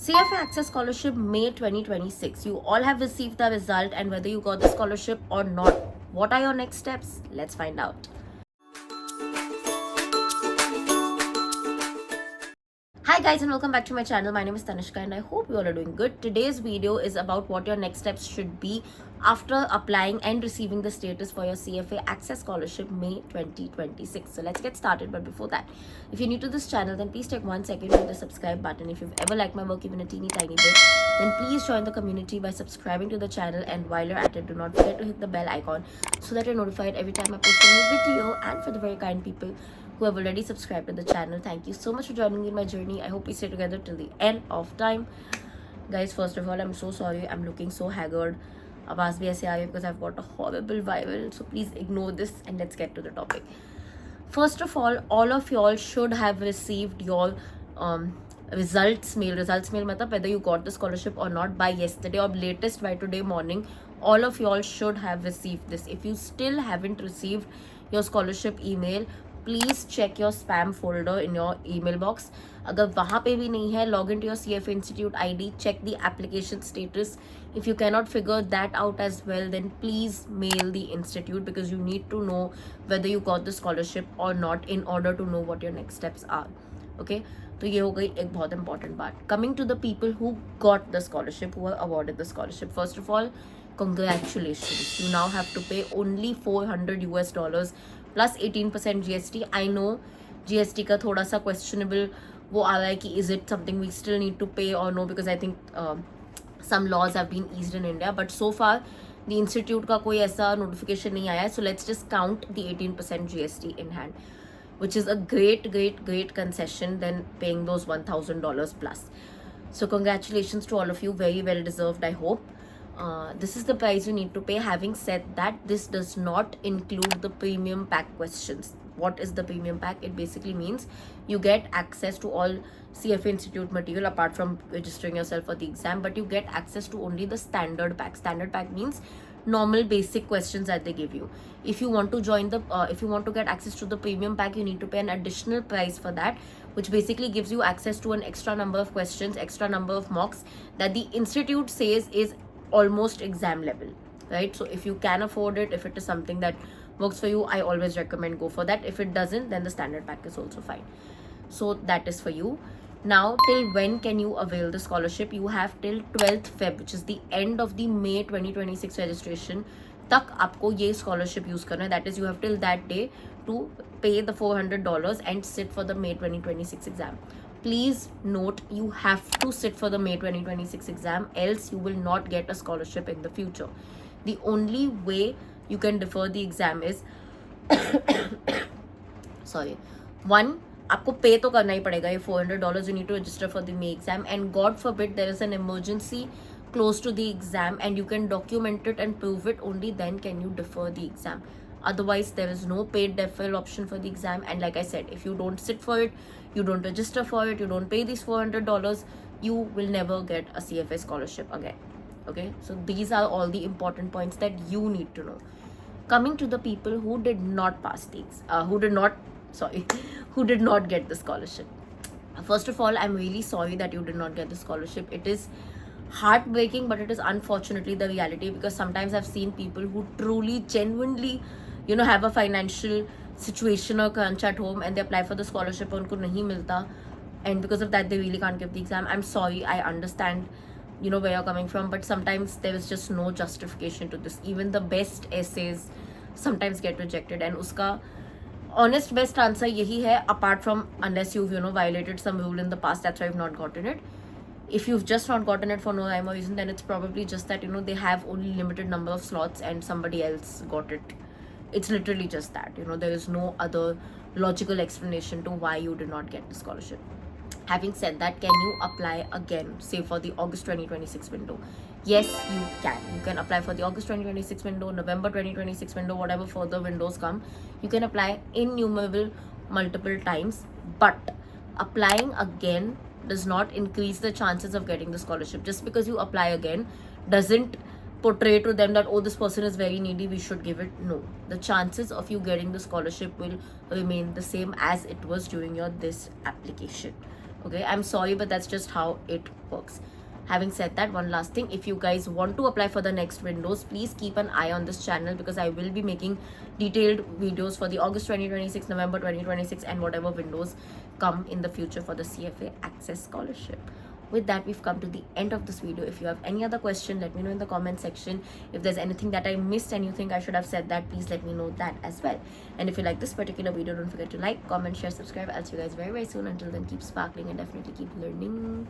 CFA Access Scholarship May 2026. You all have received the result, and whether you got the scholarship or not, what are your next steps? Let's find out. Hi guys, and welcome back to my channel. My name is Tanishka and I hope you all are doing good. Today's video is about what your next steps should be after applying and receiving the status for your CFA Access Scholarship May 2026. So let's get started. But before that, if you're new to this channel, then please take 1 second to hit the subscribe button. If you've ever liked my work even a teeny tiny bit, then please join the community by subscribing to the channel, and while you're at it, do not forget to hit the bell icon so that you're notified every time I post a new video. And for the very kind people who have already subscribed to the channel, thank you so much for joining me in my journey. I hope we stay together till the end of time. Guys, first of all, I'm so sorry. I'm looking so haggard. आवाज़ भी ऐसे आ रही है because I've got a horrible viral. So please ignore this and let's get to the topic. First of all of y'all should have received your results mail. Results mail matlab whether you got the scholarship or not by yesterday or latest by today morning. All of y'all should have received this. If you still haven't received your scholarship email, please check your spam folder in your email box. अगर वहाँ पे भी नहीं है, log in to your CFA institute ID, check the application status. If you cannot figure that out as well, then please mail the institute because you need to know whether you got the scholarship or not in order to know what your next steps are. Okay, तो ये हो गई एक बहुत important बात. Coming to the people who got the scholarship, who were awarded the scholarship, first of all, congratulations. You now have to pay only $400 plus 18% GST. I know GST का थोड़ा सा questionable वो आ रहा है कि is it something we still need to pay or no, because I think some laws have been eased in India, but so far the institute का कोई ऐसा notification नहीं आया है. So let's just count the 18% GST in hand, which is a great concession than paying those $1,000 plus. So congratulations to all of you, very well deserved, I hope. This is the price you need to pay. Having said that, this does not include the premium pack questions. What is the premium pack? It basically means you get access to all CFA Institute material apart from registering yourself for the exam, but you get access to only the standard pack. Standard pack means normal basic questions that they give you. If you want to join the if you want to get access to the premium pack, you need to pay an additional price for that, which basically gives you access to an extra number of questions, extra number of mocks that the institute says is almost exam level, right? So if you can afford it, if it is something that works for you, I always recommend go for that. If it doesn't, then the standard pack is also fine. So that is for you. Now, till when can you avail the scholarship? You have till 12th Feb, which is the end of the May 2026 registration तक आपको ये scholarship use करना है. That is, you have till that day to pay the $400 and sit for the May 2026 exam. Please note, you have to sit for the May 2026 exam, else you will not get a scholarship in the future. The only way you can defer the exam is sorry, one, आपको पे तो करना ही पड़ेगा ये $400. You need to register for the May exam, and God forbid there is an emergency close to the exam and you can document it and prove it, only then can you defer the exam. Otherwise, there is no paid deferral option for the exam. And like I said, if you don't sit for it, you don't register for it, you don't pay these $400, you will never get a CFA scholarship again. Okay, so these are all the important points that you need to know. Coming to the people who did not pass these, who did not get the scholarship. First of all, I'm really sorry that you did not get the scholarship. It is heartbreaking, but it is unfortunately the reality, because sometimes I've seen people who truly, genuinely, have a financial situation or crunch at home and they apply for the scholarship and unko nahi milta, and because of that they really can't give the exam. I'm sorry, I understand where you're coming from, but sometimes there is just no justification to this. Even the best essays sometimes get rejected, and uska honest best answer yahi hai, apart from unless you've violated some rule in the past, that's why you've not gotten it. If you've just not gotten it for no rhyme or reason, then it's probably just that they have only limited number of slots and somebody else got it. It's literally just that. There is no other logical explanation to why you did not get the scholarship. Having said that, can you apply again, say for the August 2026 window? Yes, you can. You can apply for the August 2026 window, November 2026 window, whatever further windows come. You can apply innumerable multiple times, but applying again does not increase the chances of getting the scholarship. Just because you apply again doesn't portray to them that, oh, this person is very needy, we should give it. No, the chances of you getting the scholarship will remain the same as it was during your this application. Okay, I'm sorry, but that's just how it works. Having said that, one last thing, if you guys want to apply for the next windows, please keep an eye on this channel, because I will be making detailed videos for the August 2026, November 2026, and whatever windows come in the future for the CFA Access Scholarship. With that, we've come to the end of this video. If you have any other question, let me know in the comment section. If there's anything that I missed and you think I should have said that, please let me know that as well. And if you like this particular video, don't forget to like, comment, share, subscribe. I'll see you guys very, very soon. Until then, keep sparkling and definitely keep learning.